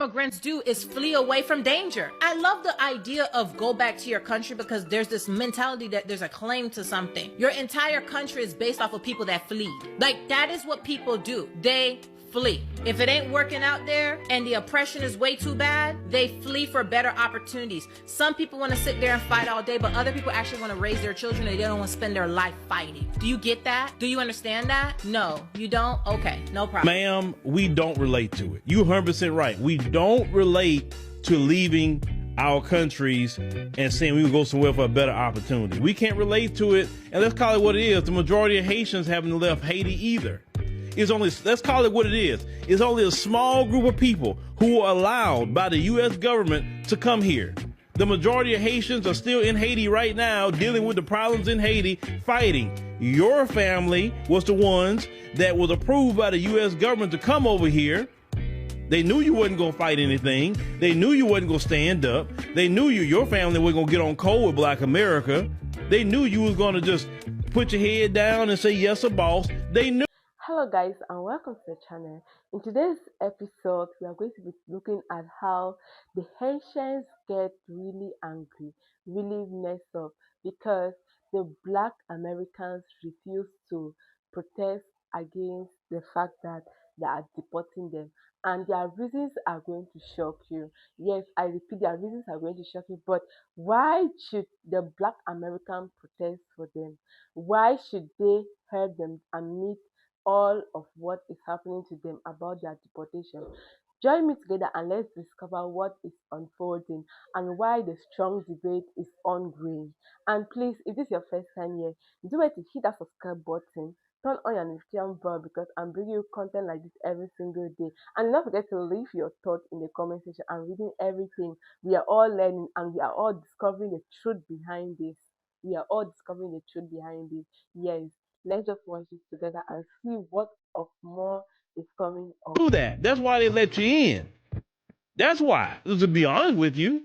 Immigrants do is flee away from danger. I love the idea of go back to your country because there's this mentality that there's a claim to something. Your entire country is based off of people that flee. Like, that is what people do. They flee. If it ain't working out there and the oppression is way too bad, they flee for better opportunities. Some people want to sit there and fight all day, but other people actually want to raise their children and they don't want to spend their life fighting. Do you get that? Do you understand that? No, you don't? Okay, no problem. Ma'am, we don't relate to it. You're 100% right. We don't relate to leaving our countries and saying we would go somewhere for a better opportunity. We can't relate to it, and let's call it what it is. The majority of Haitians haven't left Haiti either. It's only, let's call it what it is. It's only a small group of people who are allowed by the U.S. government to come here. The majority of Haitians are still in Haiti right now, dealing with the problems in Haiti, fighting. Your family was the ones that was approved by the U.S. government to come over here. They knew you wasn't going to fight anything. They knew you wasn't going to stand up. They knew your family wasn't going to get on cold with Black America. They knew you was going to just put your head down and say, yes, a boss. They knew. Hello guys, and welcome to the channel. In today's episode, we are going to be looking at how the Haitians get really angry, really messed up because the Black Americans refuse to protest against the fact that they are deporting them. And their reasons are going to shock you. Yes, I repeat, their reasons are going to shock you. But why should the Black American protest for them? Why should they help them and meet all of what is happening to them about their deportation? Join me together and let's discover what is unfolding and why the strong debate is ongoing. And please, if this is your first time here, do it to hit that subscribe button, turn on your notification bell because I'm bringing you content like this every single day. And don't forget to leave your thoughts in the comment section. I'm reading everything. We are all learning and we are all discovering the truth behind this. We are all discovering the truth behind this. Yes. Let's just watch this together and see what of more is coming up. Do that. That's why they let you in. That's why. To be honest with you.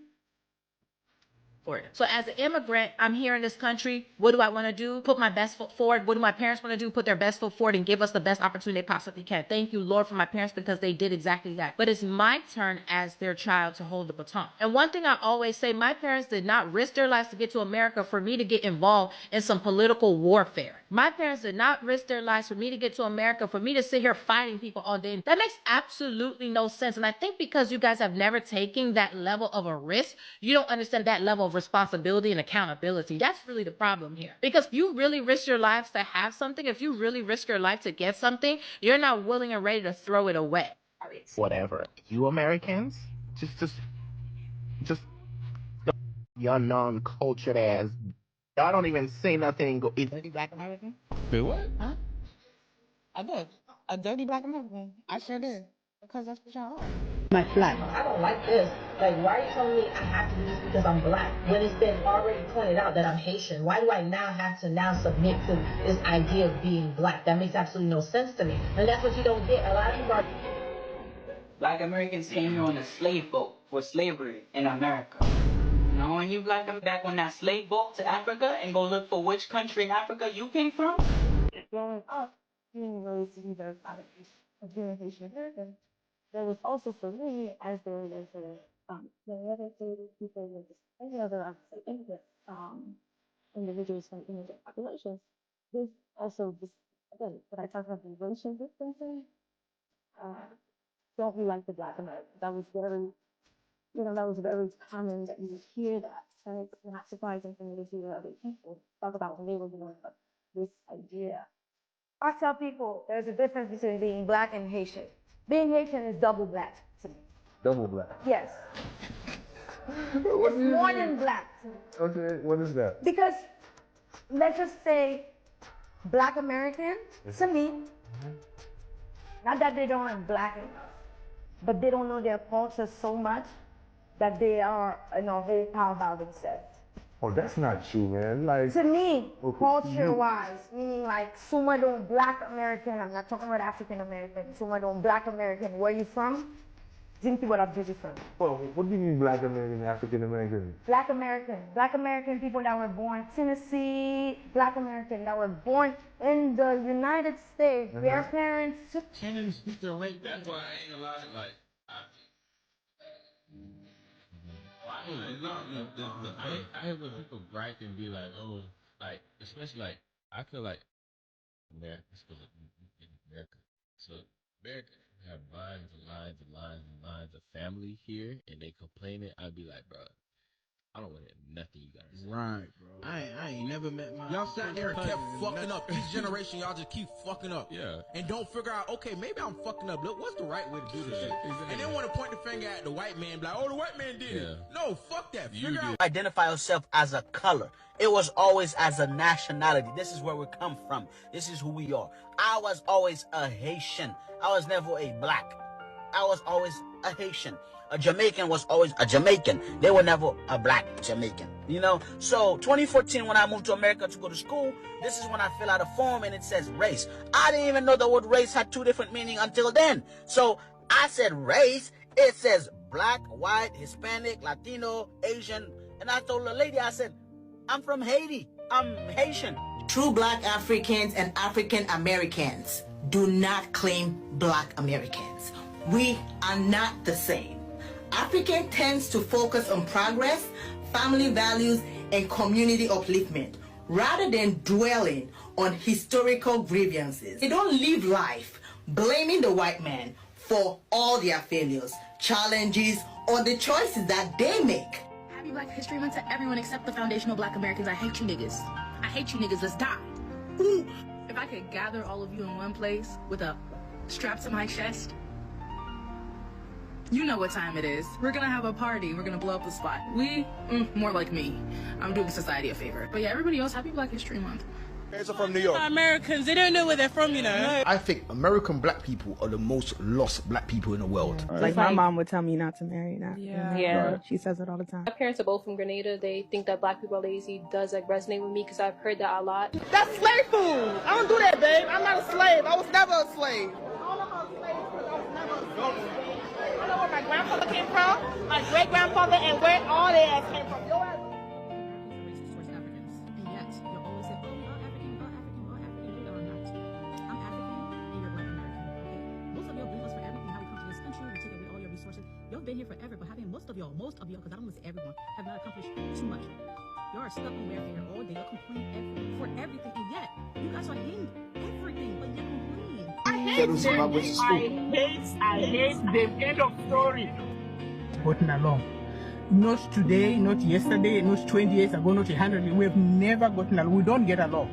So as an immigrant, I'm here in this country. What do I want to do? Put my best foot forward. What do my parents want to do? Put their best foot forward and give us the best opportunity they possibly can. Thank you, Lord, for my parents because they did exactly that. But it's my turn as their child to hold the baton. And one thing I always say, my parents did not risk their lives to get to America for me to get involved in some political warfare. My parents did not risk their lives for me to get to America, for me to sit here fighting people all day. That makes absolutely no sense. And I think because you guys have never taken that level of a risk, you don't understand that level of responsibility and accountability. That's really the problem here. Because if you really risk your lives to have something, if you really risk your life to get something, you're not willing and ready to throw it away. Whatever. You Americans, just your non-cultured ass. Y'all don't even say nothing. Go. Is any Black American? Do what? Huh? I did. A dirty Black American. I sure did. Because that's what y'all are. My flag. I don't like this. Like, why are you telling me I have to do this because I'm Black? When it's been already pointed out that I'm Haitian, why do I now have to submit to this idea of being Black? That makes absolutely no sense to me. And that's what you don't get. A lot of people are... Black Americans came here on a slave boat for slavery in America. Now, when you Black them back on that slave boat to Africa and go look for which country in Africa you came from? Growing up, being raised in the being Haitian American, there was also for me, as there was the other people with any other individuals from immigrant populations, this also, again, when I talk about the racial distancing, don't be like the Black American. That was very, that was very common that you would hear that. And it's not surprising for me to hear other people talk about when they were doing this idea. I tell people there's a difference between being Black and Haitian. Being Haitian is double Black to me. Double Black? Yes. It's more than Black to me. Okay, what is that? Because let's just say Black American to me, not that they don't have Black enough, but they don't know their culture so much that they are, very proud about themselves. Oh, that's not true, man. Like, to me, culture-wise, meaning like someone don't Black American, I'm not talking about African American, someone don't Black American, where you from? Think what I'm from. well, what do you mean Black American, African American? Black American people that were born in Tennessee, Black American that were born in the United States, their parents. Can't even speak their language. That's why I ain't allowed to, like, I hate when people gripe and be like, oh, like, especially like, I feel like America, in America. So America have lines and lines and lines and lines of family here, and they complaining. I'd be like, bro, I don't want to hear nothing you gotta say. Right, bro. I ain't never met my. Y'all sat there and kept fucking up. Each generation, y'all just keep fucking up. Yeah. And don't figure out, okay, maybe I'm fucking up. Look, what's the right way to do this shit? Exactly. And then want to point the finger at the white man, be like, oh, the white man did it. No, fuck that. Figure out. Identify yourself as a color. It was always as a nationality. This is where we come from. This is who we are. I was always a Haitian. I was never a black. I was always a Haitian. A Jamaican was always a Jamaican. They were never a black Jamaican, you know? So 2014, when I moved to America to go to school, this is when I fill out a form and it says race. I didn't even know the word race had two different meanings until then. So I said race. It says black, white, Hispanic, Latino, Asian. And I told the lady, I said, I'm from Haiti. I'm Haitian. True black Africans and African Americans do not claim black Americans. We are not the same. African tends to focus on progress, family values, and community upliftment, rather than dwelling on historical grievances. They don't live life blaming the white man for all their failures, challenges, or the choices that they make. Happy Black History Month to everyone except the foundational black Americans. I hate you niggas. I hate you niggas. Let's die. Ooh. If I could gather all of you in one place with a strap to my chest, you know what time it is. We're gonna have a party. We're gonna blow up the spot. More like me. I'm doing society a favor. But yeah, everybody else, happy Black History Month. Parents are from New York. Americans, they don't know where they're from, you know. I think American black people are the most lost black people in the world. Like my mom would tell me not to marry that. Yeah. Right. She says it all the time. My parents are both from Grenada. They think that black people are lazy. Does like resonate with me because I've heard that a lot. That's slave food. I don't do that, babe. I'm not a slave. I was never a slave. I don't know how a slave because I was never a slave. I know where my grandfather came from, my great grandfather, and where all their ass came from. Your ass. And yet, you'll always say, oh, we are African, we are African, we are African. We are not. I'm African and you're black American. Okay? Most of y'all blame us for everything, how we come to this country, we take away all your resources. Y'all been here forever, but having most of y'all, because I don't want to say everyone, have not accomplished too much. Y'all are stuck on welfare all day. Y'all complain for everything, and yet, you guys are hating everything, but yet complain. I hate them. End of story. Gotten along. Not today, not yesterday, not 20 years ago, not 100 years. We have never gotten along. We don't get along.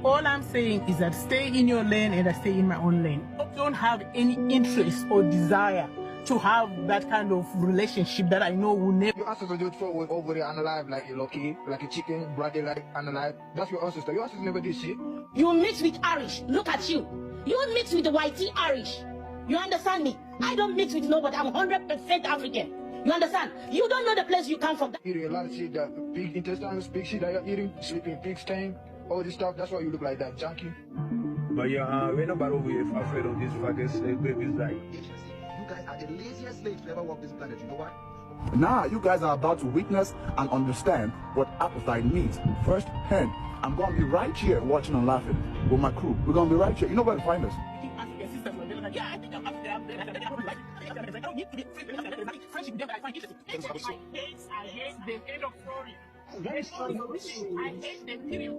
All I'm saying is that stay in your lane and I stay in my own lane. I don't have any interest or desire to have that kind of relationship that I know will never. Your ancestors just throw it over there unalive like a lucky, like a chicken, brother like unalive. That's your ancestor. Your ancestors never did shit. You mix with Irish. Look at you. You mix with the whitey Irish. You understand me? I don't mix with nobody. I'm 100% African. You understand? You don't know the place you come from. Eating a lot of shit, that pig intestines, pig shit that you're eating, sleeping pig stain, all this stuff. That's why you look like that, junkie. But yeah, we're nobody over here afraid of these fucking slave babies like. You guys are the laziest slaves to ever walk this planet. You know what? Now you guys are about to witness and understand what apartheid means firsthand. I'm going to be right here watching and laughing with my crew. We're going to be right here. You know where to find us.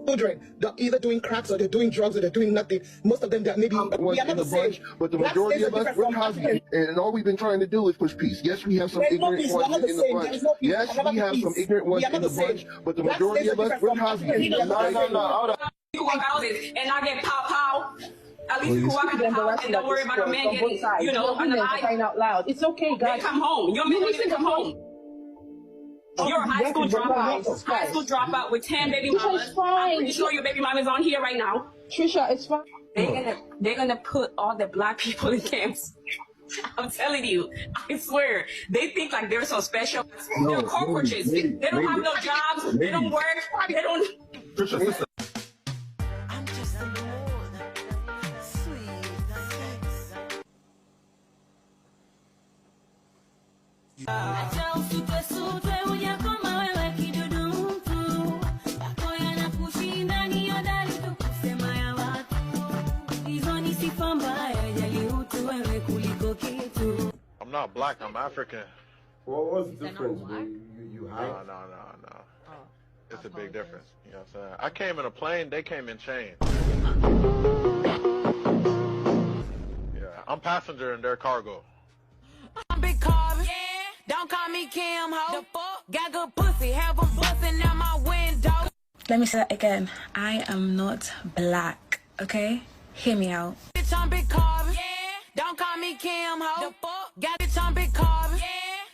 Children, they're either doing cracks or they're doing drugs or they're doing nothing. Most of them, they're maybe we are not the same. But the majority of us, we're positive. And all we've been trying to do is push peace. Yes, we have some ignorant ones in the bunch. Yes, we have some ignorant ones in the bunch. But the majority of us, we're positive. No. You walk out and I get pow. At least you can walk out the house and don't worry about a man getting, unalive. Out loud. It's okay, guys. They come home. Your men don't even come home. You're a high school dropout with 10 baby mamas. I'm pretty sure your baby mama's on here right now. Trisha, it's fine. They're gonna put all the black people in camps. I'm telling you, I swear. They think like they're so special. They're cockroaches. They don't have no jobs. They don't work. They don't. Trisha, sister. I'm not black, I'm African. Well, what's Is the that not difference? black? You hide? No. Oh, It's a big difference. You know what I'm saying? I came in a plane, they came in chains. Yeah, I'm passenger in their cargo. I'm big Carvin. Yeah. Don't call me Kim Ho. The fuck? Got good pussy. Have them busting out my window. Let me say that again. I am not black, okay? Hear me out. Bitch, I'm big Carvin. Yeah. Don't call me Kim Ho. The fuck? Got bitch, I'm big Carvin. Yeah.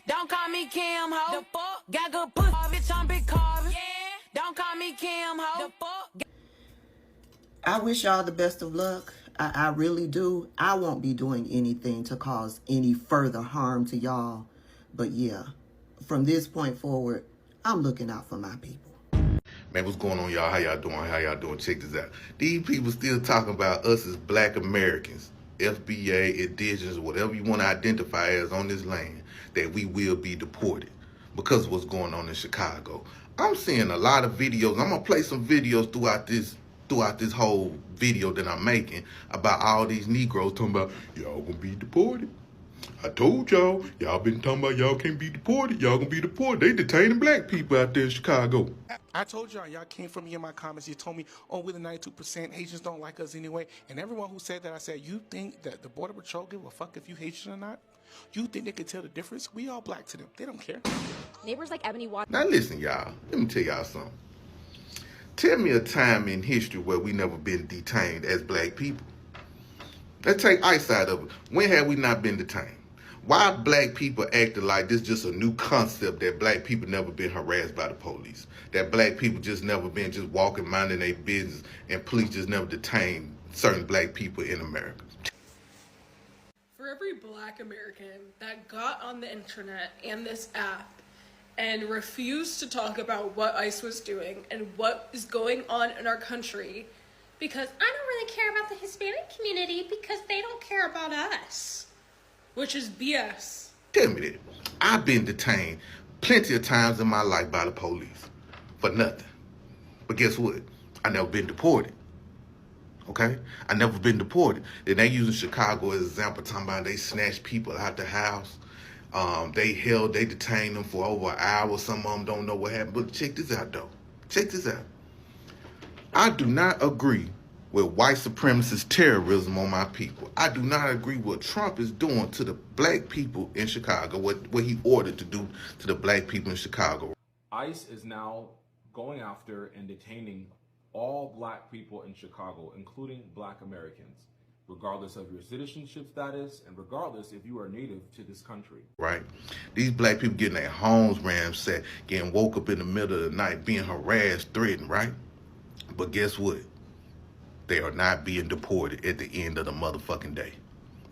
Don't call me Kim Ho. The fuck? Got good pussy. Bitch, I'm big Carvin. Yeah. Don't call me Kim Ho. The fuck? I wish y'all the best of luck. I really do. I won't be doing anything to cause any further harm to y'all. But yeah, from this point forward, I'm looking out for my people. Man, what's going on, y'all? How y'all doing? How y'all doing? Check this out. These people still talking about us as Black Americans, FBA, indigenous, whatever you want to identify as on this land, that we will be deported because of what's going on in Chicago. I'm seeing a lot of videos. I'm going to play some videos throughout this whole video that I'm making about all these Negroes talking about, y'all gonna be deported. I told y'all, y'all been talking about y'all can't be deported. Y'all gonna be deported. They detaining black people out there in Chicago. I told y'all came for me in my comments. You told me, oh, we're the 92%. Haitians don't like us anyway. And everyone who said that, I said, you think that the Border Patrol give a fuck if you Haitian or not? You think they can tell the difference? We all black to them. They don't care. Neighbors like Ebony watch. Now listen, y'all. Let me tell y'all something. Tell me a time in history where we never been detained as black people. Let's take ICE out of it. When have we not been detained? Why black people acting like this just a new concept that black people never been harassed by the police? That black people just never been just walking, minding their business, and police just never detained certain black people in America. For every Black American that got on the internet and this app and refused to talk about what ICE was doing and what is going on in our country, because I don't really care about the Hispanic community because they don't care about us, which is BS. Tell me that. I've been detained plenty of times in my life by the police for nothing. But guess what? I never been deported. Okay? I never been deported. Then they using Chicago as an example, talking about they snatched people out the house. They detained them for over an hour. Some of them don't know what happened. But check this out, though. Check this out. I do not agree with white supremacist terrorism on my people. I do not agree with what Trump is doing to the black people in Chicago, what he ordered to do to the black people in Chicago. ICE is now going after and detaining all black people in Chicago, including Black Americans, regardless of your citizenship status and regardless if you are native to this country. Right. These black people getting their homes ransacked, getting woke up in the middle of the night, being harassed, threatened, right? But guess what? They are not being deported at the end of the motherfucking day.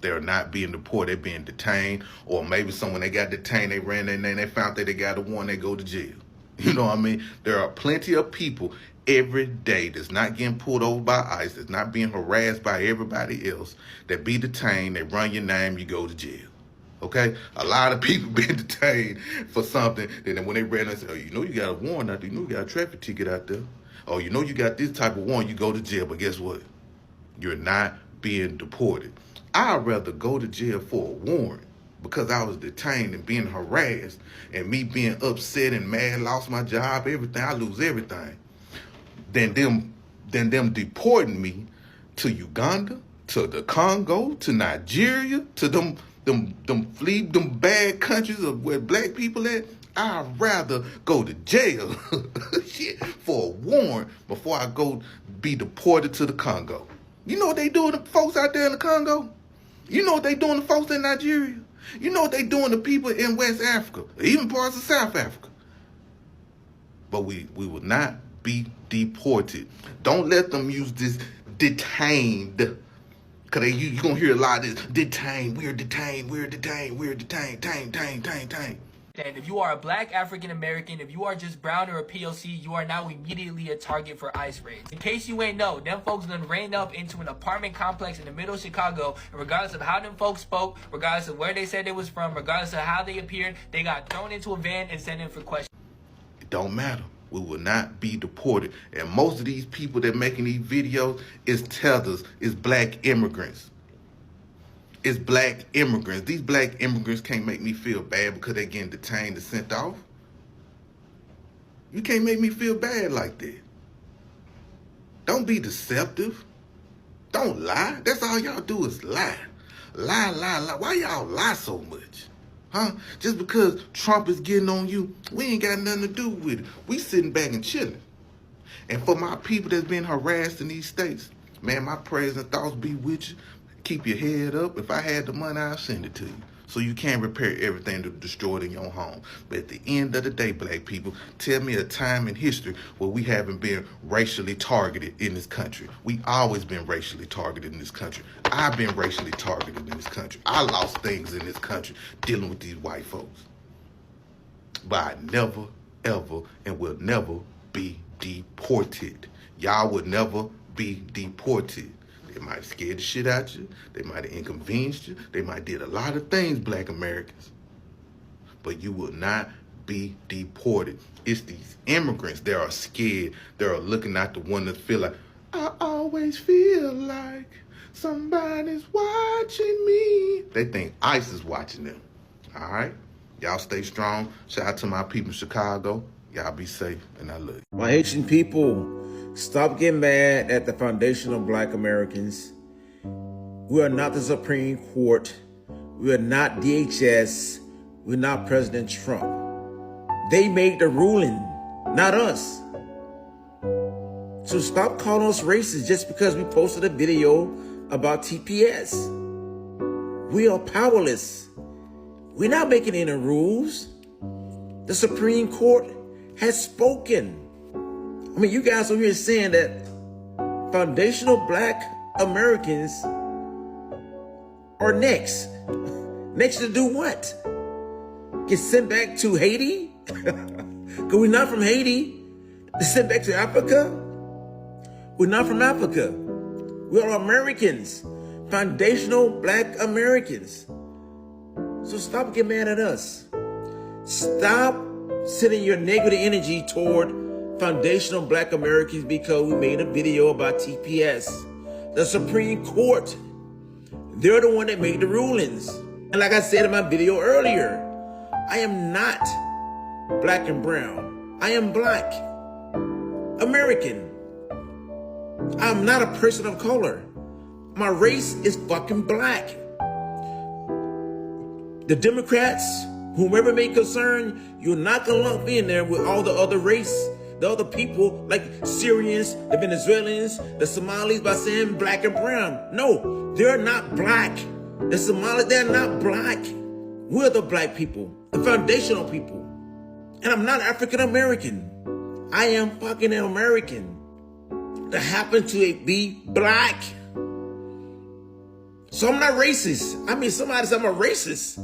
They are not being deported. They're being detained. Or maybe someone they got detained, they ran their name, they found that they got a warrant, they go to jail. You know what I mean? There are plenty of people every day that's not getting pulled over by ICE, that's not being harassed by everybody else, that be detained, they run your name, you go to jail. Okay? A lot of people been detained for something, then when they ran, they said, oh, you know you got a warrant out there, you know you got a traffic ticket out there. Oh, you know you got this type of warrant, you go to jail, but guess what? You're not being deported. I'd rather go to jail for a warrant because I was detained and being harassed and me being upset and mad, lost my job, everything, I lose everything, than them deporting me to Uganda, to the Congo, to Nigeria, to them bad countries of where black people at. I'd rather go to jail shit, for a warrant before I go be deported to the Congo. You know what they doing to folks out there in the Congo? You know what they doing to folks in Nigeria? You know what they doing to people in West Africa, even parts of South Africa? But we will not be deported. Don't let them use this detained. Because you're going to hear a lot of this, detained, we're detained, we're detained, we're detained, detained. And if you are a Black African American, if you are just brown or a POC, you are now immediately a target for ICE raids. In case you ain't know, them folks done ran up into an apartment complex in the middle of Chicago, and regardless of how them folks spoke, regardless of where they said they was from, regardless of how they appeared, they got thrown into a van and sent in for questions. It don't matter. We will not be deported. And most of these people that making these videos is tethers, is black immigrants. is black immigrants. These black immigrants can't make me feel bad because they're getting detained and sent off. You can't make me feel bad like that. Don't be deceptive. Don't lie. That's all y'all do is lie. Lie, lie, lie. Why y'all lie so much? Huh? Just because Trump is getting on you, we ain't got nothing to do with it. We sitting back and chilling. And for my people that's been harassed in these states, man, my prayers and thoughts be with you. Keep your head up. If I had the money, I'll send it to you. So you can't repair everything that's destroyed in your home. But at the end of the day, black people, tell me a time in history where we haven't been racially targeted in this country. We always been racially targeted in this country. I've been racially targeted in this country. I lost things in this country dealing with these white folks. But I never, ever, and will never be deported. Y'all would never be deported. They might have scared the shit out you. They might have inconvenienced you. They might have did a lot of things, black Americans. But you will not be deported. It's these immigrants that are scared. They are looking at the one that feel like, I always feel like somebody's watching me. They think ICE is watching them. All right? Y'all stay strong. Shout out to my people in Chicago. Y'all be safe, and I love you. My Haitian people, stop getting mad at the foundation of black Americans. We are not the Supreme Court. We are not DHS. We're not President Trump. They made the ruling, not us. So stop calling us racist just because we posted a video about TPS. We are powerless. We're not making any rules. The Supreme Court has spoken. I mean, you guys are here saying that foundational black Americans are next. Next to do what? Get sent back to Haiti? Because we're not from Haiti. Sent back to Africa? We're not from Africa. We are Americans. Foundational black Americans. So stop getting mad at us. Stop sending your negative energy toward foundational black Americans because we made a video about TPS. The Supreme Court, they're the one that made the rulings. And like I said in my video earlier, I am not black and brown. I am black American. I'm not a person of color. My race is fucking black. The Democrats, whomever may concern, you're not gonna lump me in there with all the other race, the other people like Syrians, the Venezuelans, the Somalis by saying black and brown. No, they're not black. The Somalis, they're not black. We're the black people, the foundational people. And I'm not African American. I am fucking an American that happen to be black. So I'm not racist. I mean, somebody said I'm a racist.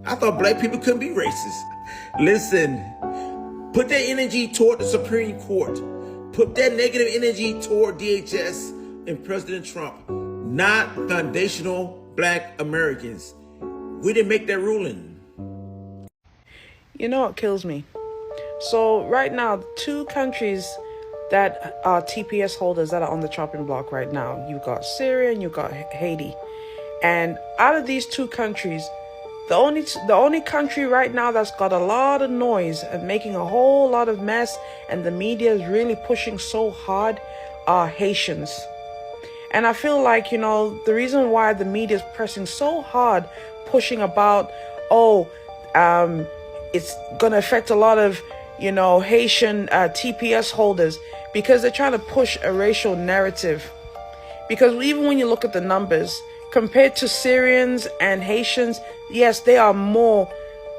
I thought black people couldn't be racist. Listen, put that energy toward the Supreme Court. Put that negative energy toward DHS and President Trump, not foundational black Americans. We didn't make that ruling. You know what kills me? So right now, 2 countries that are TPS holders that are on the chopping block right now. You've got Syria and you've got Haiti. And out of these 2 countries, the only country right now that's got a lot of noise and making a whole lot of mess and the media is really pushing so hard are Haitians. And I feel like, you know, the reason why the media is pressing so hard, pushing about, it's going to affect a lot of, you know, Haitian TPS holders because they're trying to push a racial narrative. Because even when you look at the numbers, compared to Syrians and Haitians, yes, they are more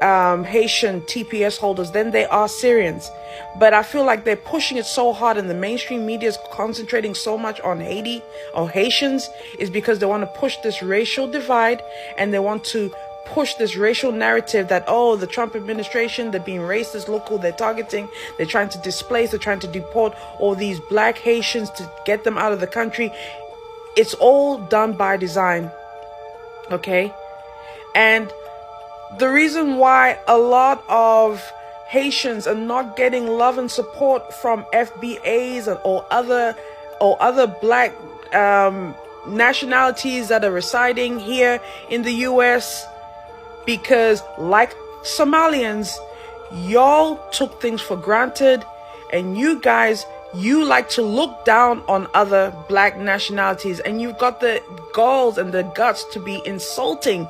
Haitian TPS holders than they are Syrians. But I feel like they're pushing it so hard and the mainstream media is concentrating so much on Haiti or Haitians is because they want to push this racial divide and they want to push this racial narrative that, oh, the Trump administration, they're being racist, look who they're targeting, they're trying to displace, they're trying to deport all these black Haitians to get them out of the country. It's all done by design, okay? And the reason why a lot of Haitians are not getting love and support from FBAs or other black nationalities that are residing here in the US, because like Somalians, y'all took things for granted, and you guys, you like to look down on other black nationalities, and you've got the galls and the guts to be insulting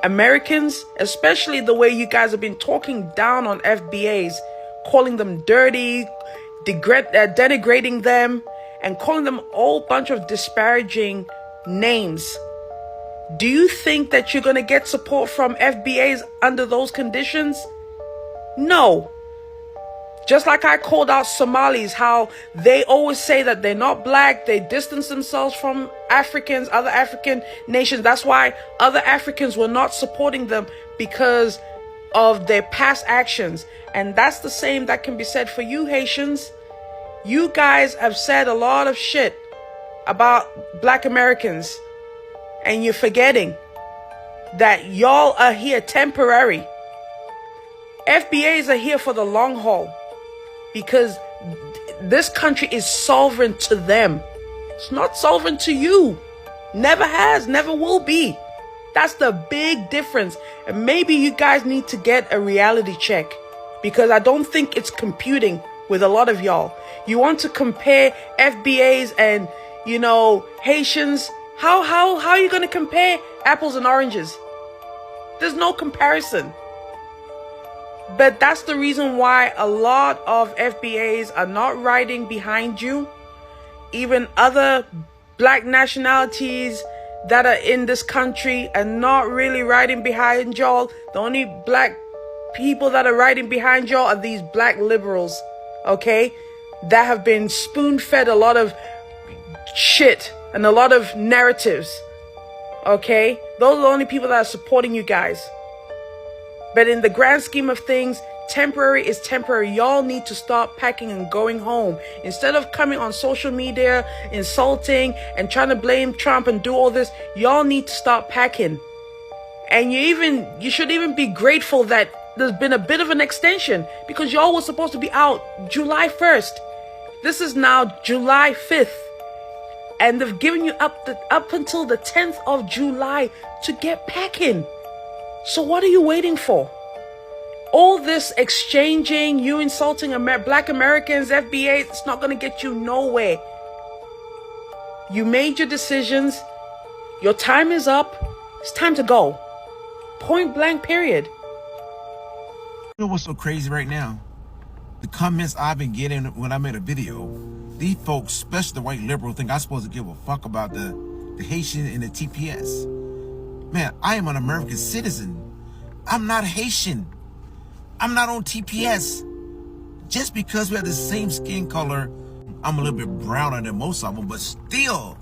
Americans, especially the way you guys have been talking down on FBAs, calling them dirty, denigrating them, and calling them a whole bunch of disparaging names. Do you think that you're going to get support from FBAs under those conditions? No. Just like I called out Somalis, how they always say that they're not black, they distance themselves from Africans, other African nations. That's why other Africans were not supporting them, because of their past actions. And that's the same that can be said for you Haitians. You guys have said a lot of shit about Black Americans, and you're forgetting that y'all are here temporary. FBAs are here for the long haul, because this country is sovereign to them. It's not sovereign to you. Never has, never will be. That's the big difference. And maybe you guys need to get a reality check, because I don't think it's computing with a lot of y'all. You want to compare FBAs and, you know, Haitians. How are you going to compare apples and oranges? There's no comparison. But that's the reason why a lot of FBAs are not riding behind you. Even other black nationalities that are in this country are not really riding behind y'all. The only black people that are riding behind y'all are these black liberals, okay? That have been spoon-fed a lot of shit and a lot of narratives, okay? Those are the only people that are supporting you guys. But in the grand scheme of things, temporary is temporary. Y'all need to start packing and going home. Instead of coming on social media, insulting and trying to blame Trump and do all this, y'all need to start packing. And you should even be grateful that there's been a bit of an extension, because y'all were supposed to be out July 1st. This is now July 5th. And they've given you up until the 10th of July to get packing. So what are you waiting for? All this exchanging, you insulting Black Americans, FBA, it's not going to get you nowhere. You made your decisions. Your time is up. It's time to go. Point blank, period. You know what's so crazy right now? The comments I've been getting when I made a video, these folks, especially the white liberal, think I'm supposed to give a fuck about the Haitian and the TPS. Man, I am an American citizen. I'm not Haitian. I'm not on TPS. Just because we have the same skin color, I'm a little bit browner than most of them, but still,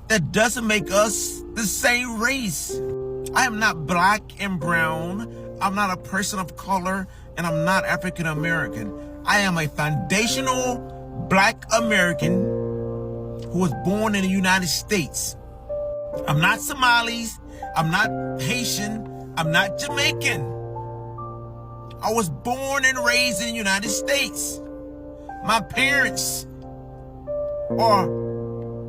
that doesn't make us the same race. I am not black and brown. I'm not a person of color, and I'm not African American. I am a foundational Black American who was born in the United States. I'm not Somalis. I'm not Haitian. I'm not Jamaican. I was born and raised in the United States. My parents are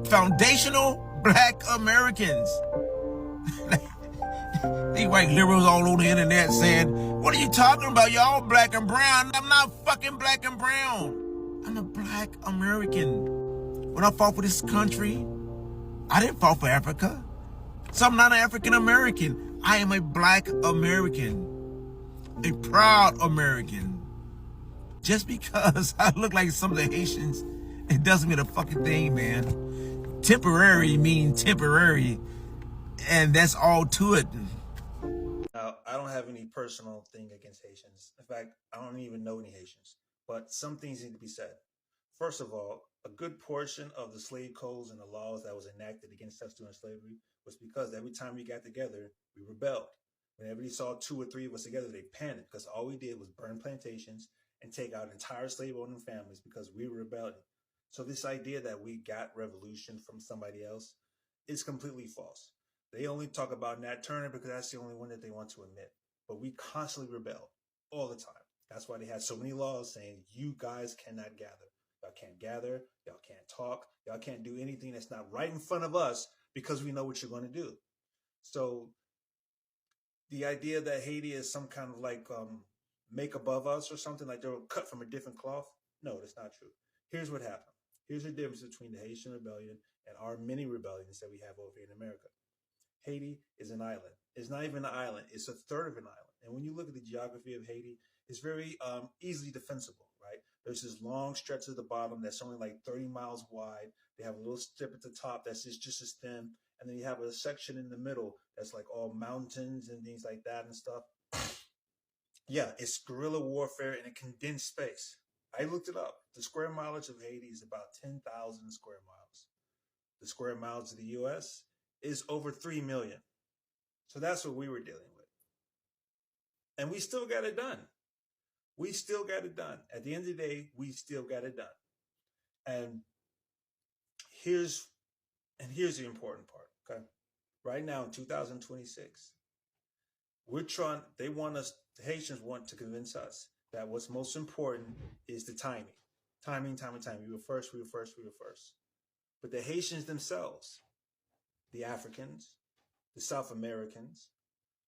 foundational Black Americans. These white liberals all over the internet saying, what are you talking about? Y'all black and brown. I'm not fucking black and brown. I'm a Black American. When I fought for this country, I didn't fight for Africa. So I'm not an African American. I am a Black American. A proud American. Just because I look like some of the Haitians, it doesn't mean a fucking thing, man. Temporary means temporary. And that's all to it. Now, I don't have any personal thing against Haitians. In fact, I don't even know any Haitians. But some things need to be said. First of all, a good portion of the slave codes and the laws that was enacted against us during slavery was because every time we got together, we rebelled. Whenever you saw 2 or 3 of us together, they panicked because all we did was burn plantations and take out entire slave-owning families because we were rebelling. So this idea that we got revolution from somebody else is completely false. They only talk about Nat Turner because that's the only one that they want to admit. But we constantly rebel all the time. That's why they had so many laws saying you guys cannot gather. Y'all can't gather. Y'all can't talk. Y'all can't do anything that's not right in front of us because we know what you're going to do. So the idea that Haiti is some kind of like make above us or something, like they were cut from a different cloth, no, that's not true. Here's what happened. Here's the difference between the Haitian rebellion and our many rebellions that we have over here in America. Haiti is an island. It's not even an island. It's a third of an island. And when you look at the geography of Haiti, it's very easily defensible, right? There's this long stretch at the bottom that's only like 30 miles wide. They have a little strip at the top that's just as thin. And then you have a section in the middle that's like all mountains and things like that and stuff. Yeah, it's guerrilla warfare in a condensed space. I looked it up. The square mileage of Haiti is about 10,000 square miles. The square miles of the U.S. is over 3 million. So that's what we were dealing with. And we still got it done. We still got it done. At the end of the day, we still got it done. And here's the important part, okay? Right now in 2026, the Haitians want to convince us that what's most important is the timing. Timing. We were first. But the Haitians themselves, the Africans, the South Americans,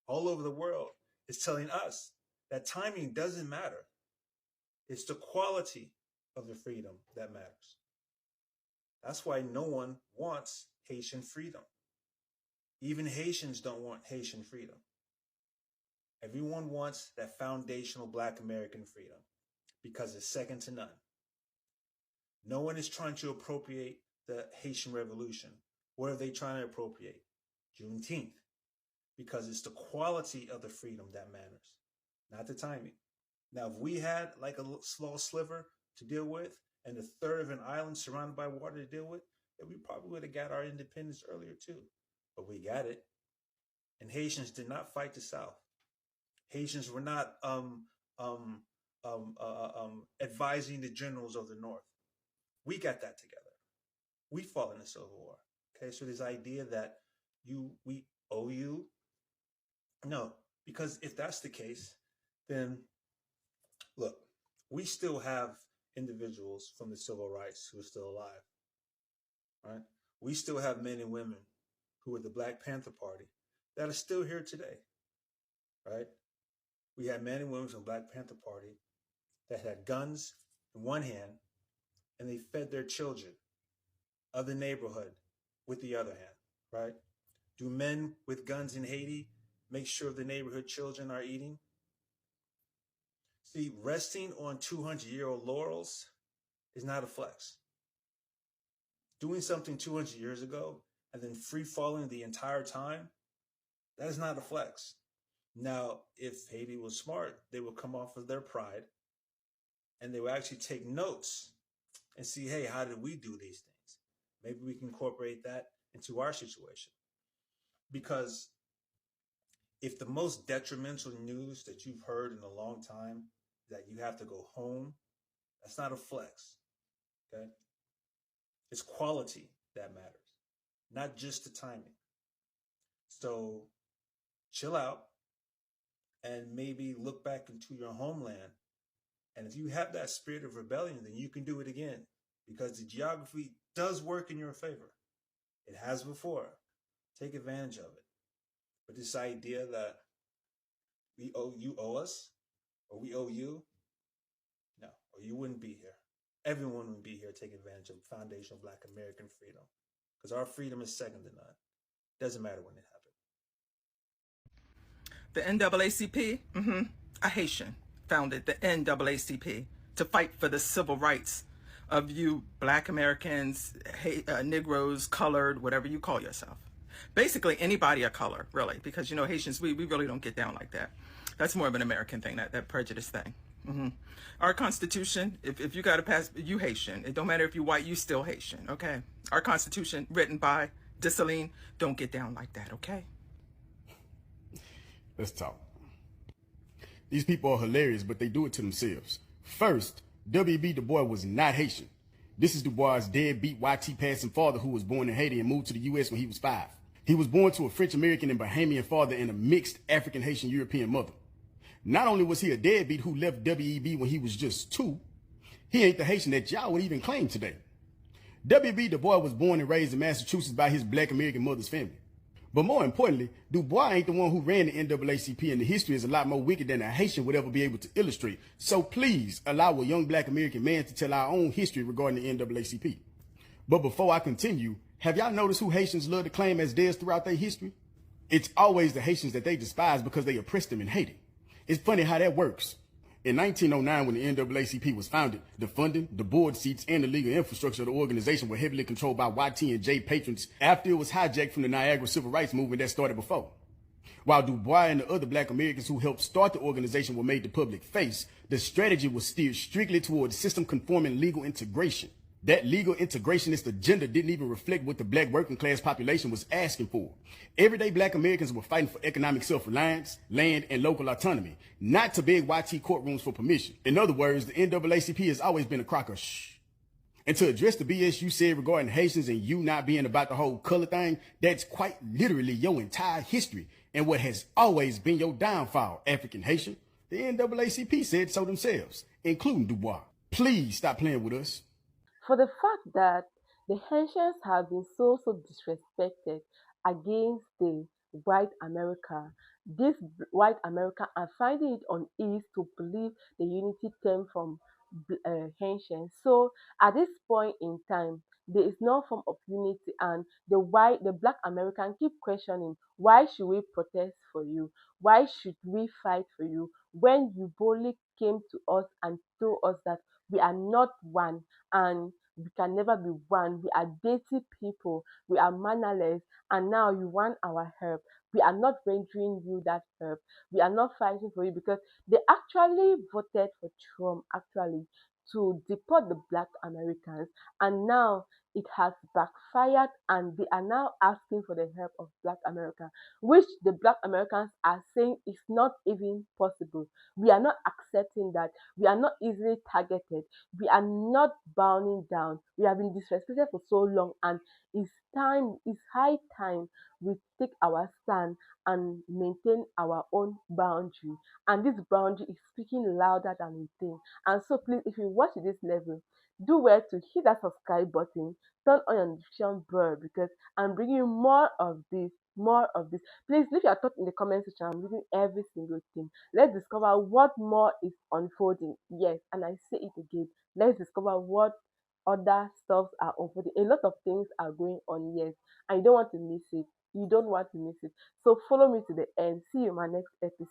all over the world, is telling us that timing doesn't matter. It's the quality of the freedom that matters. That's why no one wants Haitian freedom. Even Haitians don't want Haitian freedom. Everyone wants that foundational Black American freedom because it's second to none. No one is trying to appropriate the Haitian Revolution. What are they trying to appropriate? Juneteenth. Because it's the quality of the freedom that matters, not the timing. Now, if we had like a small sliver to deal with and a third of an island surrounded by water to deal with, then we probably would have got our independence earlier too. But we got it. And Haitians did not fight the South. Haitians were not advising the generals of the North. We got that together. We fought in the Civil War. Okay, so this idea that we owe you, no, because if that's the case, then look, we still have individuals from the civil rights who are still alive, right? We still have men and women who are the Black Panther Party that are still here today, right? We had men and women from the Black Panther Party that had guns in one hand and they fed their children of the neighborhood with the other hand, right? Do men with guns in Haiti make sure the neighborhood children are eating? See, resting on 200-year-old laurels is not a flex. Doing something 200 years ago and then free falling the entire time, that is not a flex. Now, if Haiti was smart, they would come off of their pride and they would actually take notes and see, hey, how did we do these things? Maybe we can incorporate that into our situation. Because if the most detrimental news that you've heard in a long time is that you have to go home, that's not a flex, okay? It's quality that matters, not just the timing. So chill out and maybe look back into your homeland. And if you have that spirit of rebellion, then you can do it again because the geography does work in your favor. It has before. Take advantage of it. But this idea that you owe us or we owe you, no, or you wouldn't be here. Everyone would be here taking advantage of foundational Black American freedom because our freedom is second to none. Doesn't matter when it happened. The NAACP, a Haitian, founded the NAACP to fight for the civil rights of you Black Americans, Negroes, colored, whatever you call yourself. Basically anybody of color, really, because, you know, Haitians, we really don't get down like that. That's more of an American thing, that prejudice thing. Our Constitution, if you got to pass, you Haitian. It don't matter if you white, you still Haitian, okay? Our Constitution, written by Dessalines, don't get down like that, okay? Let's talk. These people are hilarious, but they do it to themselves. First, W.B. Du Bois was not Haitian. This is Du Bois' deadbeat YT passing father who was born in Haiti and moved to the U.S. when he was 5. He was born to a French-American and Bahamian father and a mixed African-Haitian-European mother. Not only was he a deadbeat who left WEB when he was just 2, He ain't the Haitian that y'all would even claim today. W.B. Du Bois was born and raised in Massachusetts by his black American mother's family. But more importantly, Du Bois ain't the one who ran the NAACP, and the history is a lot more wicked than a Haitian would ever be able to illustrate. So please allow a young black American man to tell our own history regarding the NAACP. But before I continue, have y'all noticed who Haitians love to claim as theirs throughout their history? It's always the Haitians that they despise because they oppressed them in Haiti. It's funny how that works. In 1909, when the NAACP was founded, the funding, the board seats, and the legal infrastructure of the organization were heavily controlled by YT and J patrons after it was hijacked from the Niagara Civil Rights Movement that started before. While Du Bois and the other black Americans who helped start the organization were made the public face, the strategy was steered strictly towards system-conforming legal integration. That legal integrationist agenda didn't even reflect what the black working class population was asking for. Everyday black Americans were fighting for economic self-reliance, land, and local autonomy, not to beg YT courtrooms for permission. In other words, the NAACP has always been a crock of shh. And to address the BS you said regarding Haitians and you not being about the whole color thing, that's quite literally your entire history and what has always been your downfall, African Haitian. The NAACP said so themselves, including Du Bois. Please stop playing with us. For the fact that the Haitians have been so disrespected against the white America, this white America are finding it uneasy to believe the unity came from Haitians. So at this point in time, there is no form of unity, and the black American keep questioning, why should we protest for you? Why should we fight for you when you boldly came to us and told us that we are not one and we can never be one. We are dirty people. We are mannerless, and now you want our help. We are not rendering you that help. We are not fighting for you because they actually voted for Trump actually to deport the black Americans, and now it has backfired, and they are now asking for the help of black America, which the black Americans are saying is not even possible. We are not accepting that. We are not easily targeted. We are not bowing down. We have been disrespected for so long, and it's high time we take our stand and maintain our own boundary. And this boundary is speaking louder than we think. And so please, if you watch this level, do well to hit that subscribe button, turn on your notification bell, because I'm bringing you more of this, more of this. Please leave your thoughts in the comment section. I'm reading every single thing. Let's discover what more is unfolding. Yes, and I say it again. Let's discover what other stuffs are unfolding. A lot of things are going on, yes, and you don't want to miss it. You don't want to miss it. So follow me to the end. See you in my next episode.